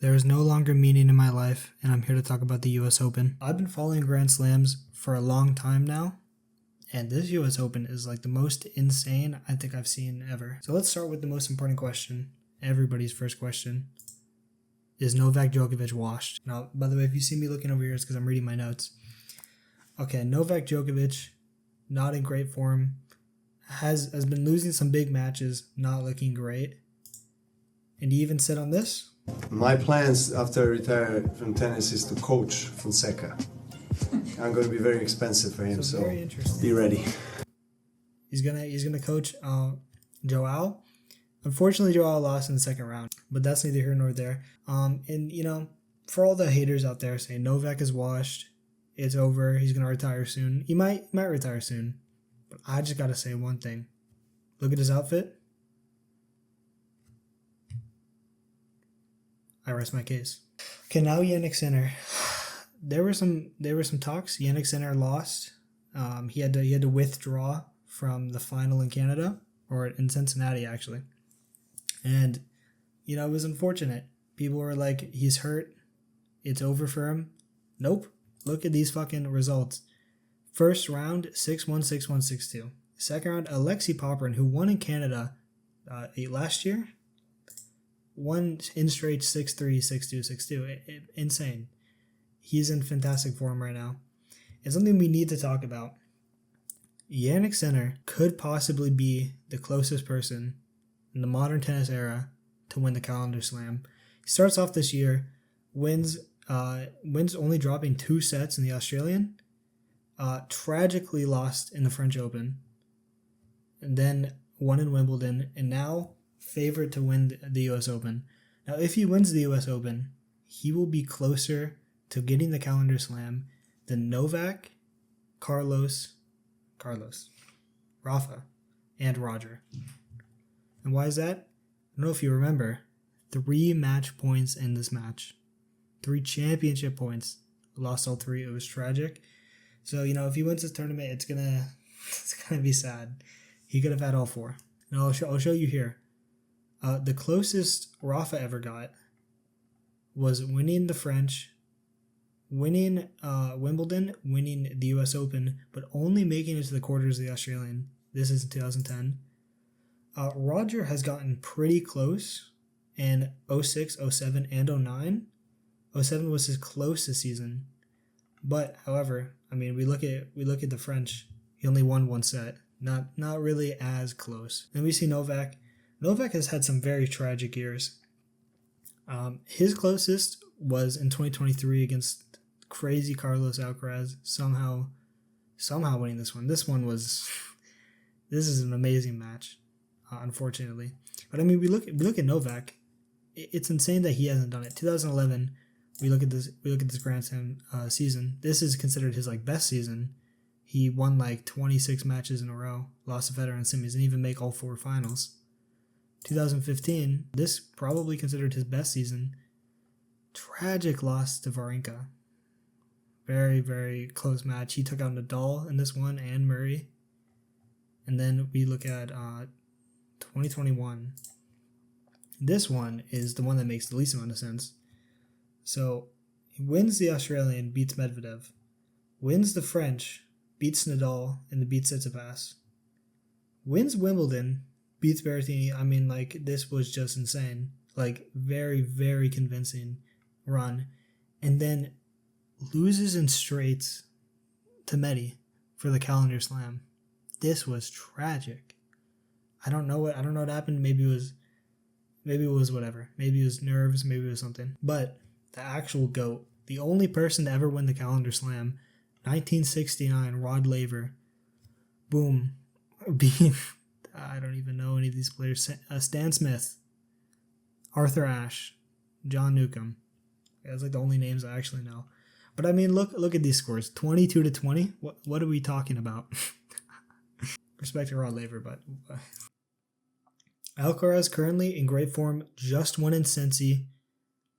There is no longer meaning in my life, and I'm here to talk about the US Open. I've been following Grand Slams for a long time now, and this US Open is like the most insane I think I've seen ever. So let's start with the most important question, everybody's first question. Is Novak Djokovic washed? Now, by the way, if you see me looking over here, it's because I'm reading my notes. Okay, Novak Djokovic, not in great form, has been losing some big matches, not looking great. And he even said on this, my plans after I retire from tennis is to coach Fonseca. I'm going to be very expensive for him, so be ready. He's gonna coach Joao. Unfortunately, Joao lost in the second round, but that's neither here nor there. And you know, for all the haters out there saying Novak is washed, it's over, he's gonna retire soon. He might retire soon, but I just gotta say one thing. Look at his outfit. I rest my case. Okay, now Jannik Sinner. There were some talks. Jannik Sinner lost. He had to withdraw from the final in Canada, or in Cincinnati actually. And you know, it was unfortunate. People were like, he's hurt. It's over for him. Nope. Look at these fucking results. First round, 6-1, 6-1, 6-2. Second round, Alexei Popyrin, who won in Canada last year, won in straight 6-3, 6-2, 6-2. Insane. He's in fantastic form right now. It's something we need to talk about. Jannik Sinner could possibly be the closest person in the modern tennis era to win the Calendar Slam. He starts off this year, wins only dropping 2 sets in the Australian, tragically lost in the French Open, and then won in Wimbledon, and now favored to win the US Open. Now, if he wins the US Open, he will be closer to getting the Calendar Slam than Novak, Carlos, Rafa, and Roger. And why is that? I don't know if you remember, 3 match points in this match. 3 championship points. Lost all 3. It was tragic. So, you know, if he wins this tournament, it's gonna be sad. He could have had all 4. And I'll show you here. The closest Rafa ever got was winning the French, winning Wimbledon, winning the US Open, but only making it to the quarters of the Australian. This is in 2010. Roger has gotten pretty close in 06, 07, and 09. 07 was his closest season. But, however, I mean, we look at the French. He only won 1 set. Not really as close. Then we see Novak. Novak has had some very tragic years. His closest was in 2023 against crazy Carlos Alcaraz, somehow winning this one. This is an amazing match, unfortunately. But I mean, we look at Novak. It's insane that he hasn't done it. 2011, we look at this Grand Slam season. This is considered his best season. He won 26 matches in a row, lost to Federer and semis, and even make all 4 finals. 2015, this probably considered his best season. Tragic loss to Wawrinka. Very, very close match. He took out Nadal in this one and Murray. And then we look at 2021. This one is the one that makes the least amount of sense. So he wins the Australian, beats Medvedev. Wins the French, beats Nadal, and beats Tsitsipas. Wins Wimbledon, beats Berrettini. I mean, this was just insane. Very, very convincing run. And then loses in straights to Medi for the Calendar Slam. This was tragic. I don't know what happened. Maybe it was whatever. Maybe it was nerves, maybe it was something. But the actual GOAT, the only person to ever win the Calendar Slam, 1969, Rod Laver. Boom. Being I don't even know any of these players. Stan Smith, Arthur Ashe, John Newcomb. That's the only names I actually know. But I mean, look at these scores. 22-20. What are we talking about? Respect to Rod Laver, but Alcaraz currently in great form. Just won in Cincy.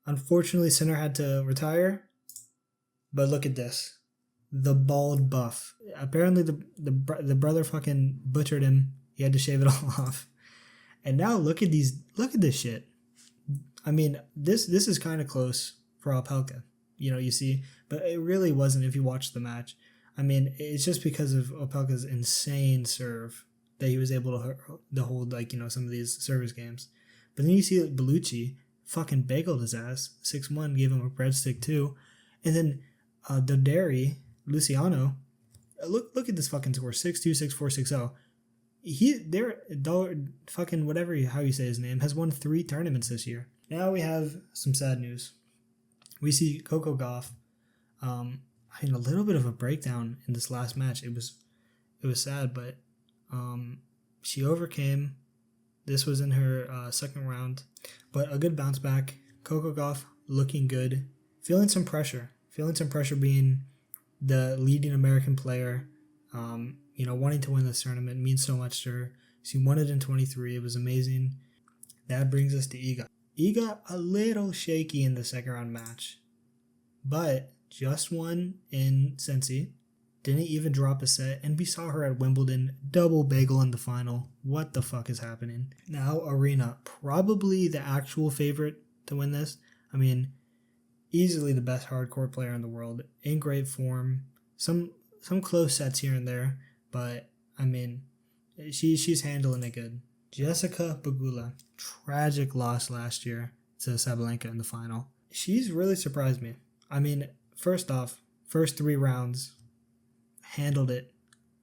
Unfortunately, Sinner had to retire. But look at this. The bald buff. Apparently, the brother fucking butchered him. He had to shave it all off. And now look at this shit. I mean, this is kind of close for Opelka, you see, but it really wasn't if you watch the match. I mean, it's just because of Opelka's insane serve that he was able to hold, like, some of these service games. But then you see that Bellucci fucking bageled his ass, 6-1, gave him a breadstick too. And then Doderi, Luciano, look at this fucking score, 6-2, 6-4, 6-0. Fucking whatever, how you say his name, has won 3 tournaments this year. Now we have some sad news. We see Coco Gauff, a little bit of a breakdown in this last match. It was sad, but she overcame. This was in her second round, but a good bounce back. Coco Gauff looking good, feeling some pressure being the leading American player. Wanting to win this tournament means so much to her. She won it in 23. It was amazing. That brings us to Iga. Iga a little shaky in the second round match, but just won in Cincy. Didn't even drop a set, and we saw her at Wimbledon double bagel in the final. What the fuck is happening? Now Arena, probably the actual favorite to win this. I mean, easily the best hardcourt player in the world, in great form. Some close sets here and there, but I mean, she's handling it good. Jessica Pegula, tragic loss last year to Sabalenka in the final. She's really surprised me. I mean, first off, first 3 rounds, handled it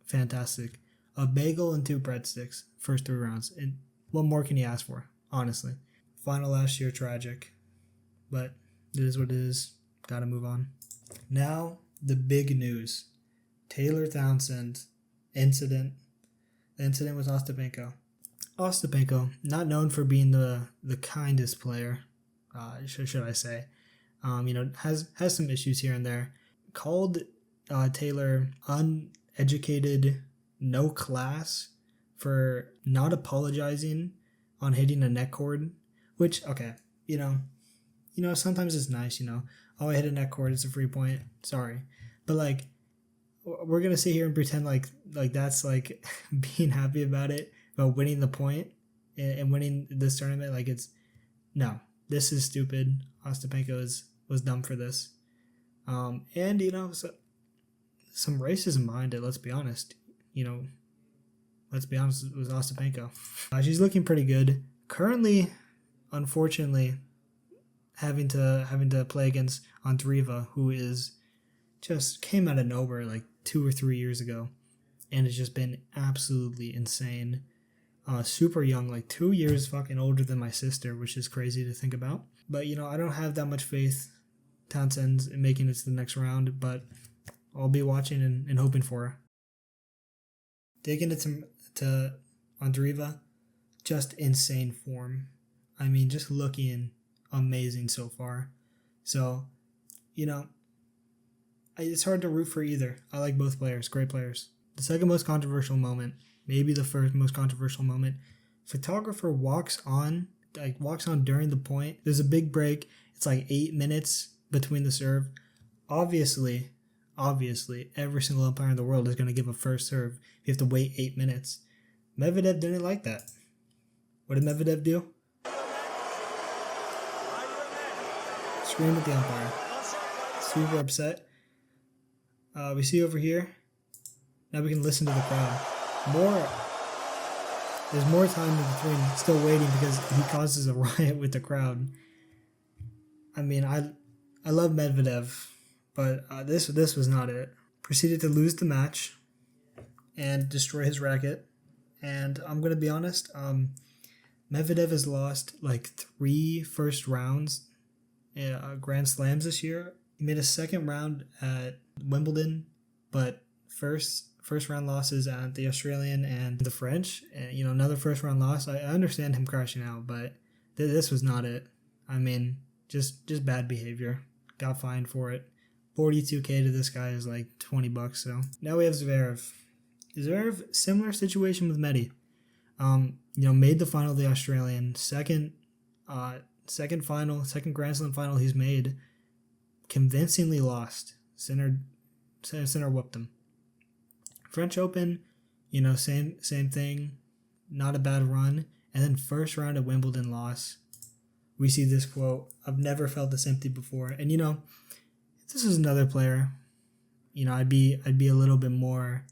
fantastic. A bagel and 2 breadsticks, first 3 rounds. And what more can you ask for, honestly? Final last year, tragic. But it is what it is. Gotta move on. Now, the big news. Taylor Townsend incident. The incident with Ostapenko. Ostapenko, not known for being the kindest player, should I say. Has some issues here and there. Called Taylor uneducated, no class for not apologizing on hitting a net cord, which, okay, sometimes it's nice, oh, I hit a net cord, it's a free point, sorry. But, like, we're going to sit here and pretend like that's, like, being happy about it, about winning the point and winning this tournament. Like, no, this is stupid. Ostapenko was dumb for this. And, some racism behind it, let's be honest. Let's be honest, it was Ostapenko. She's looking pretty good. Currently, unfortunately, having to play against Andreeva, who is just came out of nowhere like 2 or 3 years ago, and has just been absolutely insane. Super young, like 2 years fucking older than my sister, which is crazy to think about. But, I don't have that much faith Townsend's in making it to the next round, but I'll be watching and hoping for her. Taking it to Andreeva, just insane form. I mean, just looking amazing so far. So, it's hard to root for either. I like both players, great players. The second most controversial moment, maybe the first most controversial moment, photographer walks on during the point. There's a big break. It's like 8 minutes between the serve. Obviously, every single umpire in the world is going to give a first serve. You have to wait 8 minutes. Medvedev didn't like that. What did Medvedev do? Scream at the umpire. Super upset. We see over here. Now we can listen to the crowd. There's more time in between, still waiting because he causes a riot with the crowd. I mean, I love Medvedev, but this was not it. Proceeded to lose the match and destroy his racket. And I'm going to be honest, Medvedev has lost like 3 first rounds Grand Slams this year. He made a second round at Wimbledon, but first round losses at the Australian and the French. And, another first round loss. I understand him crashing out, but this was not it. I mean, just bad behavior. Got fined for it. 42K to this guy is like $20. So now we have Zverev. Zverev, similar situation with Medi. Made the final of the Australian. Second Grand Slam final he's made. Convincingly lost. Sinner whooped him. French Open, same thing. Not a bad run. And then first round at Wimbledon loss. we see this quote, "I've never felt this empty before." And, if this was another player, I'd be a little bit more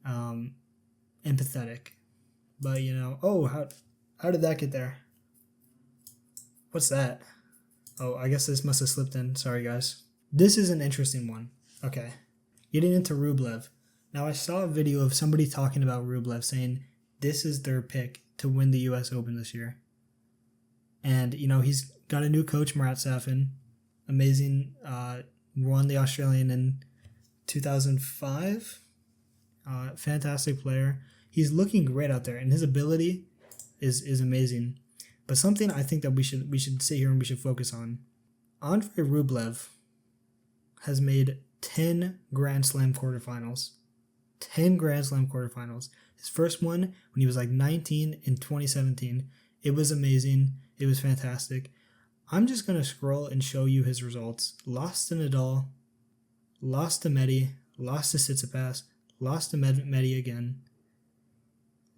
empathetic. But, how did that get there? What's that? Oh, I guess this must have slipped in. Sorry, guys. This is an interesting one. Okay. Getting into Rublev. Now, I saw a video of somebody talking about Rublev saying this is their pick to win the U.S. Open this year. And, he's got a new coach, Marat Safin. Amazing. Won the Australian in 2005. Fantastic player. He's looking great out there, and his ability is amazing. But something I think that we should sit here and we should focus on. Andrei Rublev has made 10 Grand Slam quarterfinals. 10 Grand Slam quarterfinals. His first one when he was like 19 in 2017. It was amazing. It was fantastic. I'm just going to scroll and show you his results. Lost to Nadal, lost to Medi, lost to Tsitsipas, lost to Medi again,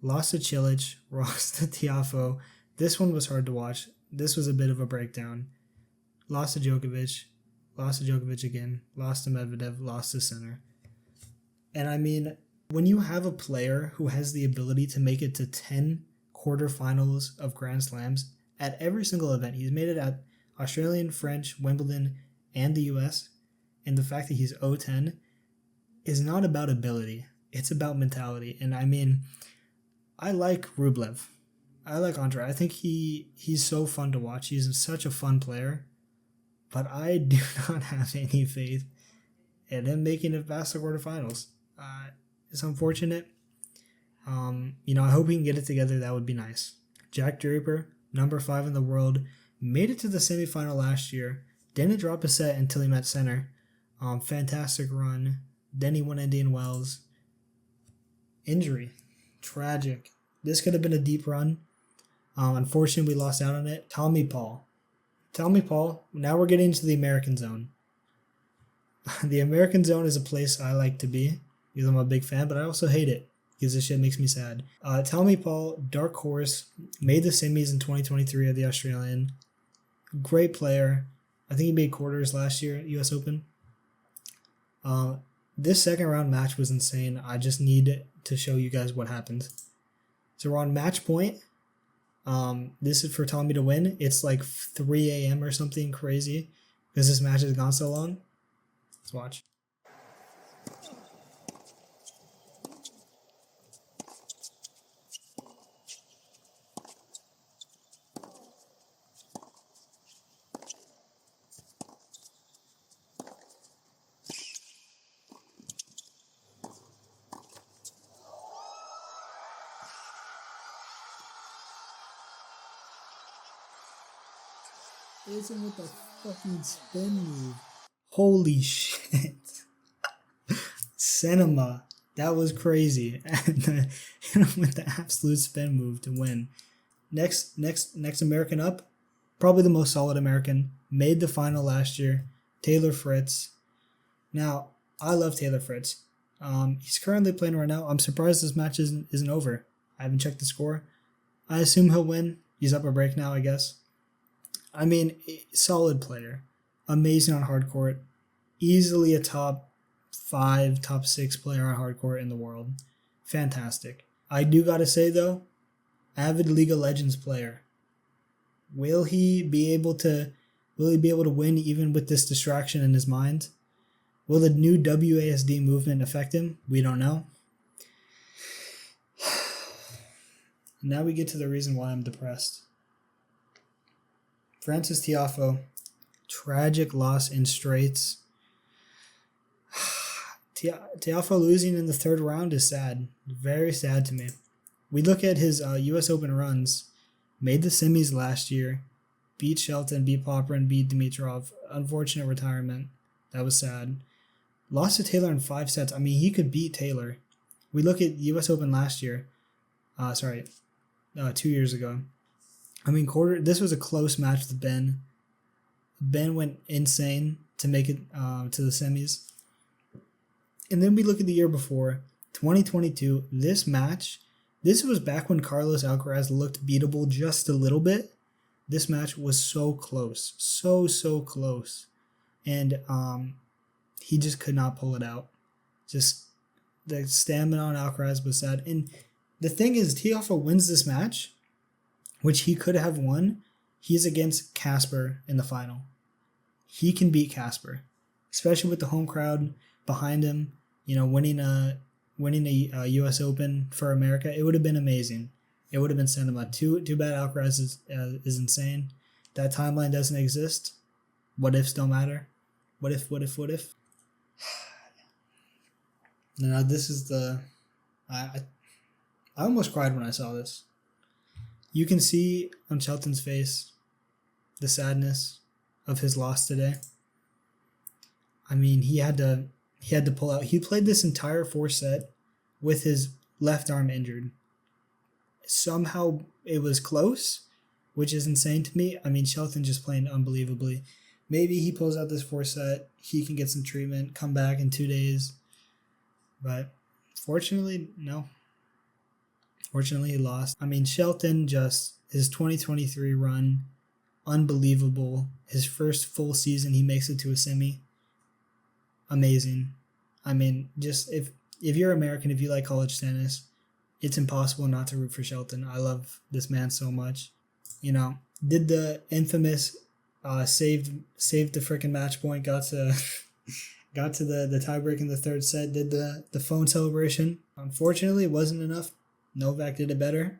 lost to Cilic, lost to Tiafoe. This one was hard to watch. This was a bit of a breakdown. Lost to Djokovic again, lost to Medvedev, lost to Sinner. And I mean, when you have a player who has the ability to make it to 10 quarterfinals of Grand Slams at every single event, he's made it at Australian, French, Wimbledon, and the US, and the fact that he's 0-10 is not about ability. It's about mentality. And I mean, I like Rublev. I like Andrei. I think he's so fun to watch. He's such a fun player. But I do not have any faith in him making it past the quarterfinals. It's unfortunate. I hope he can get it together. That would be nice. Jack Draper, number 5 in the world, made it to the semifinal last year. Didn't drop a set until he met Sinner. Fantastic run. Then he won Indian Wells. Injury. Tragic. This could have been a deep run. Unfortunately, we lost out on it. Tommy Paul. Now we're getting into the American zone. The American zone is a place I like to be because I'm a big fan, but I also hate it because this shit makes me sad. Tommy Paul, dark horse, made the semis in 2023 at the Australian. Great player. I think he made quarters last year at US Open. This second round match was insane. I just need to show you guys what happened. So we're on match point. This is for Tommy to win. It's like 3 a.m. or something crazy because this match has gone so long. Let's watch. Isn't with the fucking spin move. Holy shit. Cinema. That was crazy. And with the absolute spin move to win. Next American up. Probably the most solid American. Made the final last year. Taylor Fritz. Now, I love Taylor Fritz. He's currently playing right now. I'm surprised this match isn't over. I haven't checked the score. I assume he'll win. He's up a break now, I guess. I mean, solid player. Amazing on hard court. Easily a top 5, top 6 player on hard court in the world. Fantastic. I do gotta say, though, avid League of Legends player. Will he be able to win even with this distraction in his mind? Will the new WASD movement affect him? We don't know. Now we get to the reason why I'm depressed. Frances Tiafoe, tragic loss in straights. Tiafoe losing in the third round is sad. Very sad to me. We look at his US Open runs. Made the semis last year. Beat Shelton, beat Popperin, beat Dimitrov. Unfortunate retirement. That was sad. Lost to Taylor in 5 sets. I mean, he could beat Taylor. We look at US Open last year. 2 years ago. I mean, this was a close match with Ben. Ben went insane to make it to the semis. And then we look at the year before, 2022. This match, this was back when Carlos Alcaraz looked beatable just a little bit. this match was so close. So close. And he just could not pull it out. Just the stamina on Alcaraz was sad. And the thing is, Tiafoe wins this match, which he could have won. He's against Casper in the final. He can beat Casper, especially with the home crowd behind him. You know, winning a U.S. Open for America, it would have been amazing. It would have been cinema. Too bad Alcaraz is insane. That timeline doesn't exist. What ifs don't matter. What if? Now this is I almost cried when I saw this. You can see on Shelton's face the sadness of his loss today. I mean, he had to pull out. He played this entire fourth set with his left arm injured. Somehow it was close, which is insane to me. I mean, Shelton just playing unbelievably. Maybe he pulls out this fourth set. He can get some treatment, come back in 2 days. But fortunately, no. Fortunately, he lost. I mean, Shelton just, his 2023 run, unbelievable. His first full season, he makes it to a semi. Amazing. I mean, just if you're American, if you like college tennis, it's impossible not to root for Shelton. I love this man so much. You know, did the infamous saved the freaking match point, got to the tiebreak in the third set, did the phone celebration. Unfortunately, it wasn't enough. Novak did it better.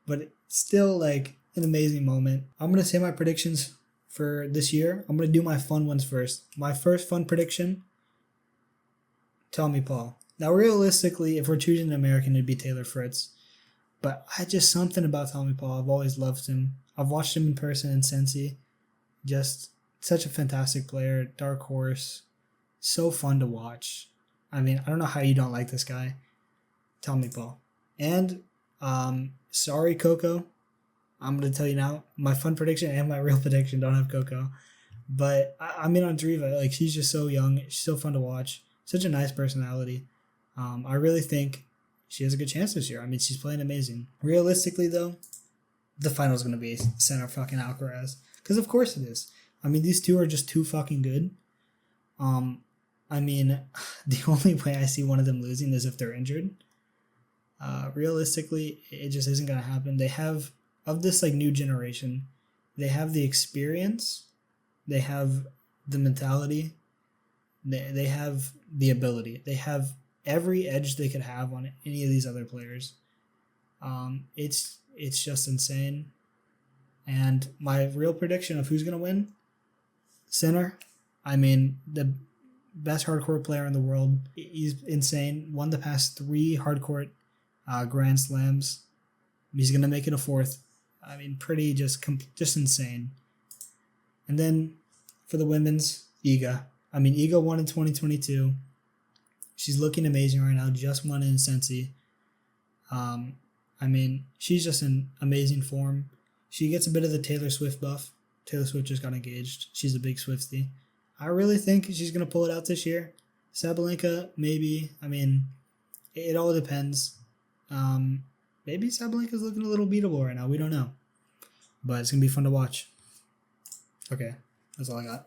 But still, like, an amazing moment. I'm going to say my predictions for this year. I'm going to do my fun ones first. My first fun prediction, Tommy Paul. Now, realistically, if we're choosing an American, it'd be Taylor Fritz. But something about Tommy Paul. I've always loved him. I've watched him in person in Cincy. Just such a fantastic player. Dark horse. So fun to watch. I mean, I don't know how you don't like this guy. Tommy Paul. And, sorry, Coco. I'm going to tell you now, my fun prediction and my real prediction don't have Coco. But I mean, Andreeva, like, she's just so young. She's so fun to watch. Such a nice personality. I really think she has a good chance this year. I mean, she's playing amazing. Realistically, though, the final's going to be Sinner fucking Alcaraz. Because of course it is. I mean, these two are just too fucking good. I mean, the only way I see one of them losing is if they're injured. Realistically, it just isn't going to happen. They have, of this like new generation, they have the experience, they have the mentality, they have the ability, they have every edge they could have on any of these other players. It's just insane. And my real prediction of who's going to win, Sinner. I mean, the best hardcourt player in the world. He's insane. Won the past 3 hardcourt Grand Slams. He's going to make it a 4th. I mean, pretty just insane. And then for the women's, Iga. I mean, Iga won in 2022. She's looking amazing right now. Just won in Cincy. I mean, she's just in amazing form. She gets a bit of the Taylor Swift buff. Taylor Swift just got engaged. She's a big Swiftie. I really think she's going to pull it out this year. Sabalenka, maybe. I mean, it all depends. Maybe Sabalenka's looking a little beatable right now. We don't know. But it's going to be fun to watch. Okay, that's all I got.